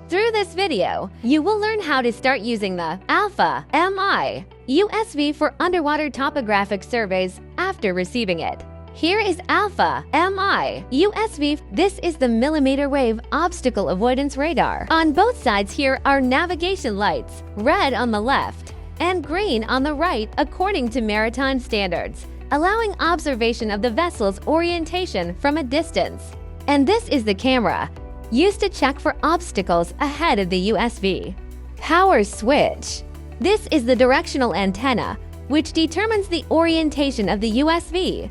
Through this video, you will learn how to start using the Alpha MI USV for underwater topographic surveys after receiving it. Here is Alpha MI USV. This is the millimeter wave obstacle avoidance radar. On both sides here are navigation lights, red on the left and green on the right according to maritime standards, allowing observation of the vessel's orientation from a distance. And this is the camera, used to check for obstacles ahead of the USV. Power switch. This is the directional antenna, which determines the orientation of the USV.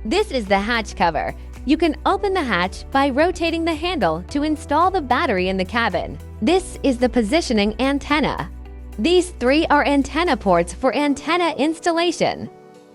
This is the hatch cover. You can open the hatch by rotating the handle to install the battery in the cabin. This is the positioning antenna. These three are antenna ports for antenna installation.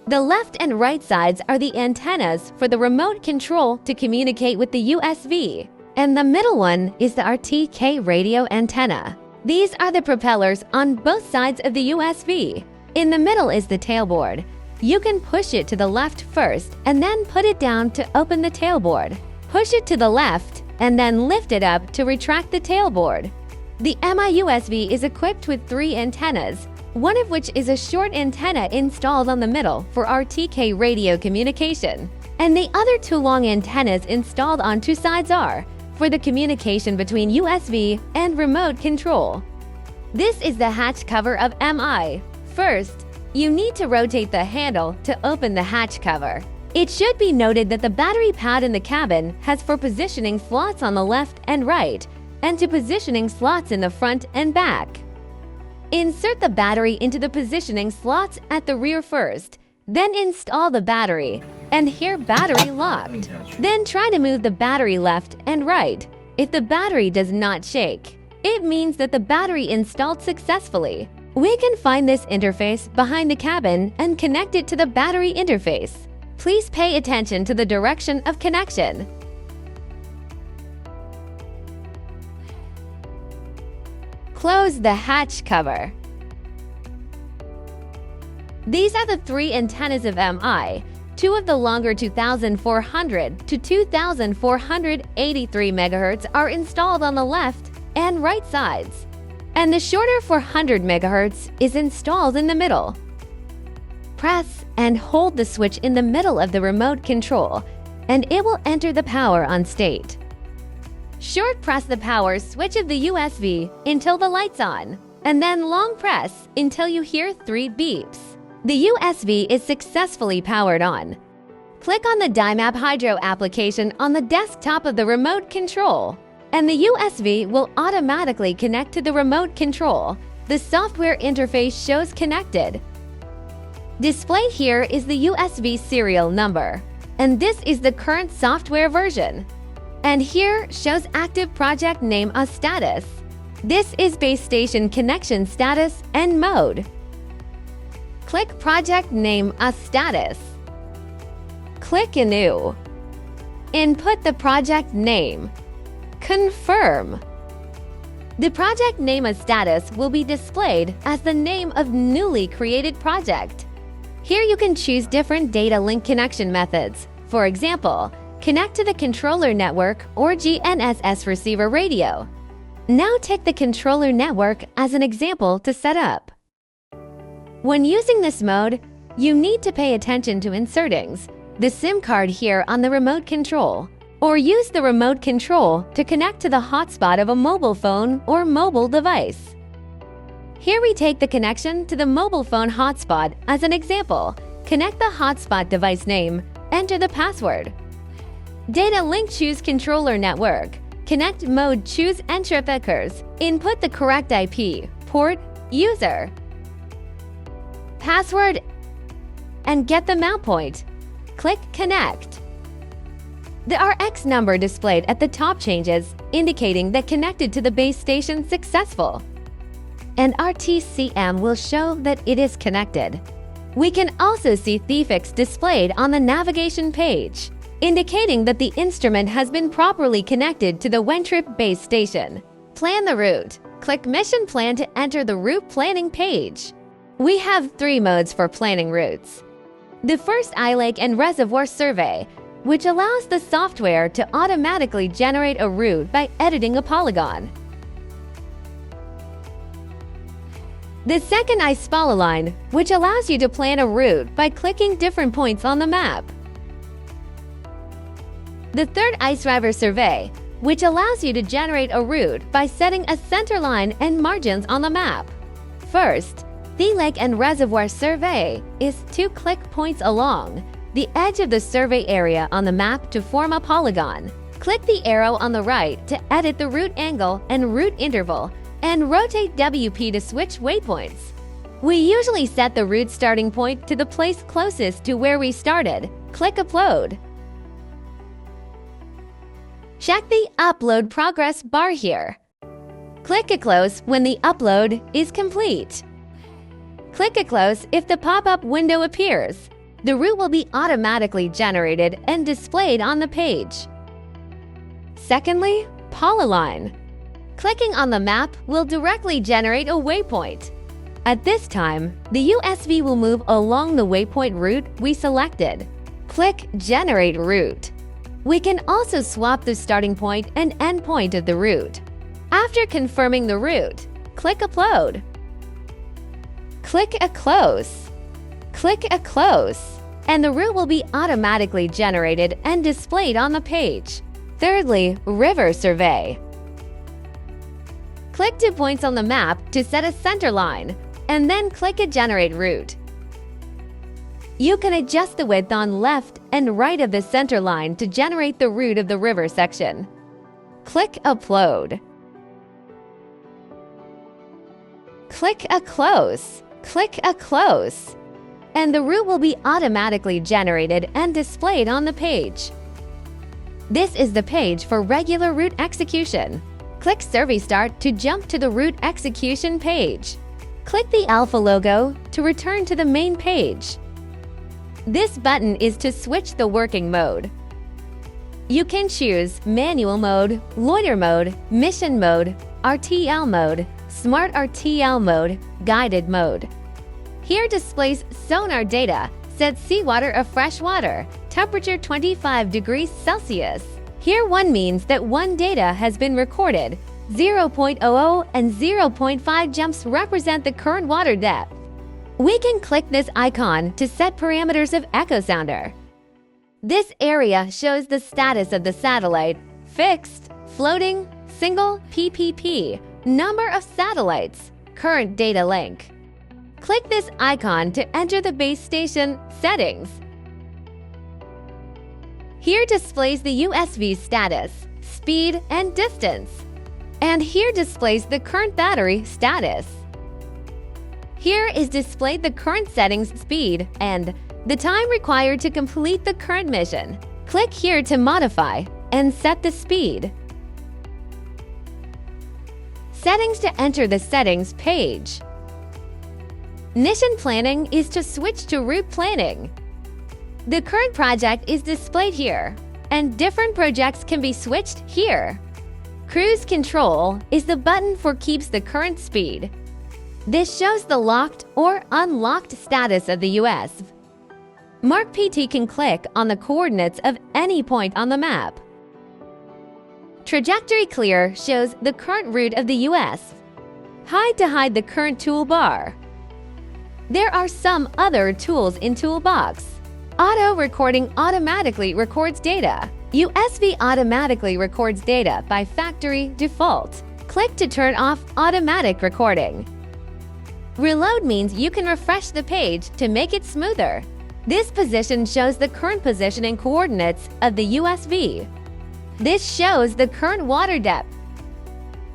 The left and right sides are the antennas for the remote control to communicate with the USV. And the middle one is the RTK radio antenna. These are the propellers on both sides of the USV. In the middle is the tailboard. You can push it to the left first and then put it down to open the tailboard. Push it to the left and then lift it up to retract the tailboard. The MI USV is equipped with 3 antennas, one of which is a short antenna installed on the middle for RTK radio communication. And the other 2 long antennas installed on 2 sides are for the communication between USV and remote control. This is the hatch cover of MI. First, you need to rotate the handle to open the hatch cover. It should be noted that the battery pad in the cabin has for positioning slots on the left and right, and to positioning slots in the front and back. Insert the battery into the positioning slots at the rear first, then install the battery, and here battery locked. Then try to move the battery left and right. If the battery does not shake, it means that the battery installed successfully. We can find this interface behind the cabin and connect it to the battery interface. Please pay attention to the direction of connection. Close the hatch cover. These are the 3 antennas of MI. 2 of the longer 2400 to 2483 MHz are installed on the left and right sides, and the shorter 400 MHz is installed in the middle. Press and hold the switch in the middle of the remote control, and it will enter the power on state. Short press the power switch of the USV until the light's on, and then long press until you hear 3 beeps. The USV is successfully powered on. Click on the DIMAP Hydro application on the desktop of the remote control, and the USV will automatically connect to the remote control. The software interface shows connected. Displayed here is the USV serial number, and this is the current software version. And here shows active project name as status. This is base station connection status and mode. Click project name as status. Click New. Input the project name. Confirm. The project name as status will be displayed as the name of newly created project. Here you can choose different data link connection methods. For example, connect to the controller network or GNSS receiver radio. Now take the controller network as an example to set up. When using this mode, you need to pay attention to insertings, the SIM card here on the remote control, or use the remote control to connect to the hotspot of a mobile phone or mobile device. Here we take the connection to the mobile phone hotspot as an example. Connect the hotspot device name, enter the password. Data link, choose controller network. Connect mode, choose Ntrip Echoes. Input the correct IP, port, user, password, and get the mount point. Click Connect. The RX number displayed at the top changes, indicating that connected to the base station successful. And RTCM will show that it is connected. We can also see THEFIX displayed on the navigation page, indicating that the instrument has been properly connected to the Ntrip base station. Plan the route. Click Mission Plan to enter the route planning page. We have 3 modes for planning routes. The first, eye lake and reservoir survey, which allows the software to automatically generate a route by editing a polygon. The second ice polyline, which allows you to plan a route by clicking different points on the map. The third ice river survey, which allows you to generate a route by setting a center line and margins on the map. First, the lake and reservoir survey is 2 click points along the edge of the survey area on the map to form a polygon. Click the arrow on the right to edit the route angle and route interval, and rotate WP to switch waypoints. We usually set the route starting point to the place closest to where we started. Click Upload. Check the Upload Progress bar here. Click a Close when the upload is complete. Click a Close if the pop-up window appears. The route will be automatically generated and displayed on the page. Secondly, Polyline. Clicking on the map will directly generate a waypoint. At this time, the USV will move along the waypoint route we selected. Click Generate Route. We can also swap the starting point and end point of the route. After confirming the route, click Upload. Click a Close. Click a Close, and the route will be automatically generated and displayed on the page. Thirdly, River Survey. Click 2 points on the map to set a center line, and then click a Generate Route. You can adjust the width on left and right of the center line to generate the route of the river section. Click Upload. Click a Close. Click a Close, and the route will be automatically generated and displayed on the page. This is the page for regular route execution. Click Survey Start to jump to the route execution page. Click the Alpha logo to return to the main page. This button is to switch the working mode. You can choose Manual Mode, Loiter Mode, Mission Mode, RTL Mode, Smart RTL Mode, Guided Mode. Here displays sonar data, set seawater of fresh water, temperature 25 degrees Celsius. Here 1 means that 1 data has been recorded. 0.00 and 0.5 jumps represent the current water depth. We can click this icon to set parameters of Echo Sounder. This area shows the status of the satellite: fixed, floating, single, PPP, number of satellites, current data link. Click this icon to enter the base station settings. Here displays the USV status, speed, and distance. And here displays the current battery status. Here is displayed the current settings, speed, and the time required to complete the current mission. Click here to modify and set the speed. Settings to enter the settings page. Mission planning is to switch to route planning. The current project is displayed here, and different projects can be switched here. Cruise control is the button for keeps the current speed. This shows the locked or unlocked status of the USV. Mark PT can click on the coordinates of any point on the map. Trajectory Clear shows the current route of the USV. Hide to hide the current toolbar. There are some other tools in Toolbox. Auto Recording automatically records data. USV automatically records data by factory default. Click to turn off automatic recording. Reload means you can refresh the page to make it smoother. This position shows the current position and coordinates of the USV. This shows the current water depth.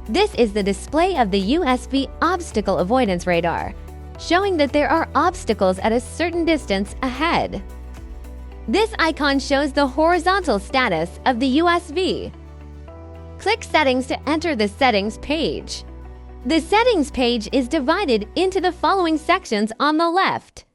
This is the display of the USV obstacle avoidance radar, showing that there are obstacles at a certain distance ahead. This icon shows the horizontal status of the USV. Click Settings to enter the settings page. The settings page is divided into the following sections on the left.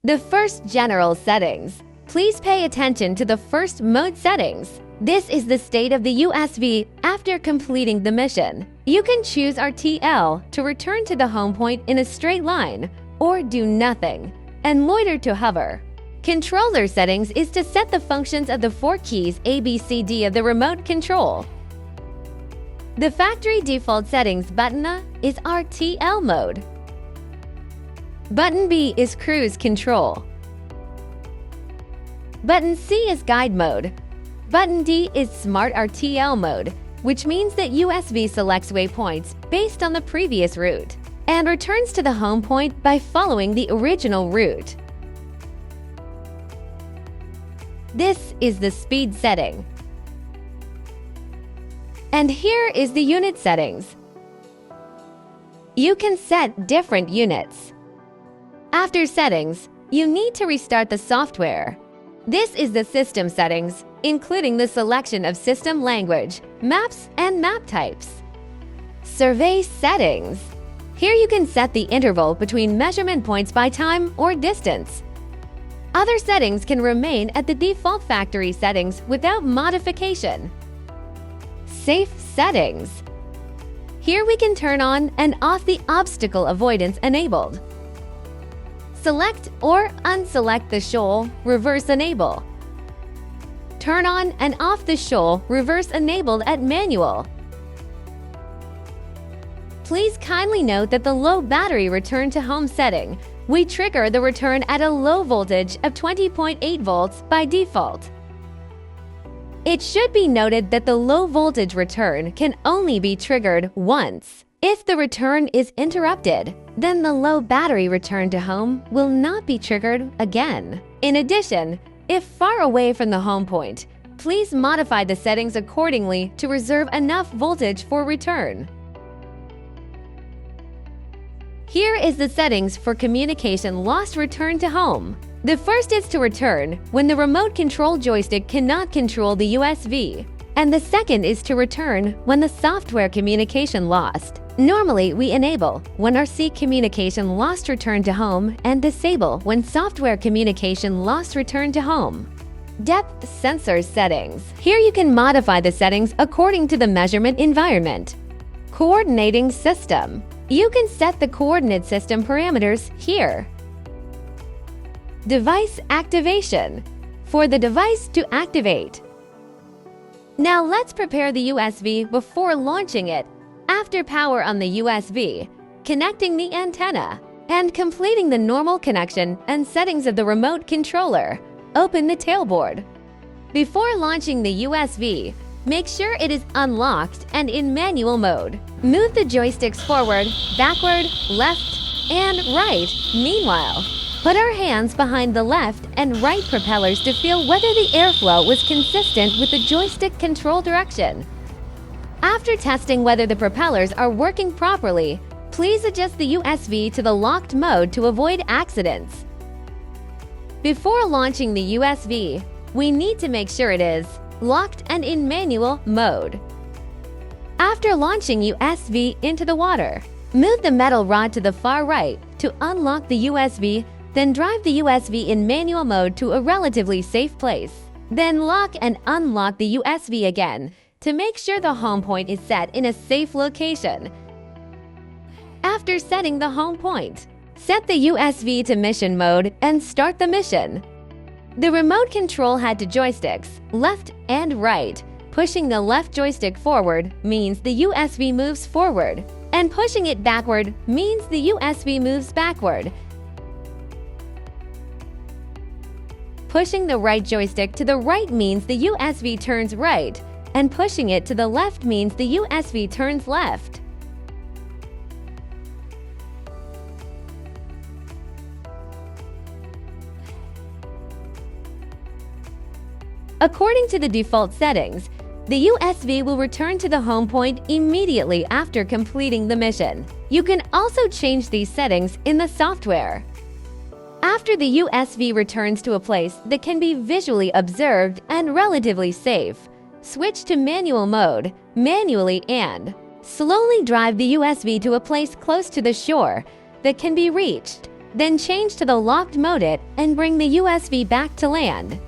The first, General Settings. Please pay attention to the first mode settings. This is the state of the USV after completing the mission. You can choose RTL to return to the home point in a straight line, or do nothing, and loiter to hover. Controller Settings is to set the functions of the 4 keys A, B, C, D of the remote control. The factory default settings button is RTL mode. Button B is cruise control. Button C is guide mode. Button D is smart RTL mode, which means that USV selects waypoints based on the previous route and returns to the home point by following the original route. This is the speed setting. And here is the unit settings. You can set different units. After settings, you need to restart the software. This is the system settings, including the selection of system language, maps, and map types. Survey settings. Here you can set the interval between measurement points by time or distance. Other settings can remain at the default factory settings without modification. Safe settings. Here we can turn on and off the obstacle avoidance enabled. Select or unselect the shoal, reverse enable. Turn on and off the shoal, reverse enabled at manual. Please kindly note that the low battery return to home setting, we trigger the return at a low voltage of 20.8 volts by default. It should be noted that the low voltage return can only be triggered once. If the return is interrupted, then the low battery return to home will not be triggered again. In addition, if far away from the home point, please modify the settings accordingly to reserve enough voltage for return. Here is the settings for communication lost return to home. The first is to return when the remote control joystick cannot control the USV, and the second is to return when the software communication lost. Normally, we enable when RC communication lost return to home and disable when software communication lost return to home. Depth sensor settings. Here you can modify the settings according to the measurement environment. Coordinating system. You can set the coordinate system parameters here. Device activation. For the device to activate. Now let's prepare the USV before launching it. After power on the USV, connecting the antenna, and completing the normal connection and settings of the remote controller, open the tailboard. Before launching the USV, make sure it is unlocked and in manual mode. Move the joysticks forward, backward, left, and right. Meanwhile, put our hands behind the left and right propellers to feel whether the airflow was consistent with the joystick control direction. After testing whether the propellers are working properly, please adjust the USV to the locked mode to avoid accidents. Before launching the USV, we need to make sure it is locked and in manual mode. After launching USV into the water, move the metal rod to the far right to unlock the USV, then drive the USV in manual mode to a relatively safe place. Then lock and unlock the USV again to make sure the home point is set in a safe location. After setting the home point, set the USV to mission mode and start the mission. The remote control had to joysticks, left and right. Pushing the left joystick forward means the USV moves forward, and pushing it backward means the USV moves backward. Pushing the right joystick to the right means the USV turns right, and pushing it to the left means the USV turns left. According to the default settings, the USV will return to the home point immediately after completing the mission. You can also change these settings in the software. After the USV returns to a place that can be visually observed and relatively safe, switch to manual mode, manually and slowly drive the USV to a place close to the shore that can be reached. Then change to the locked mode it and bring the USV back to land.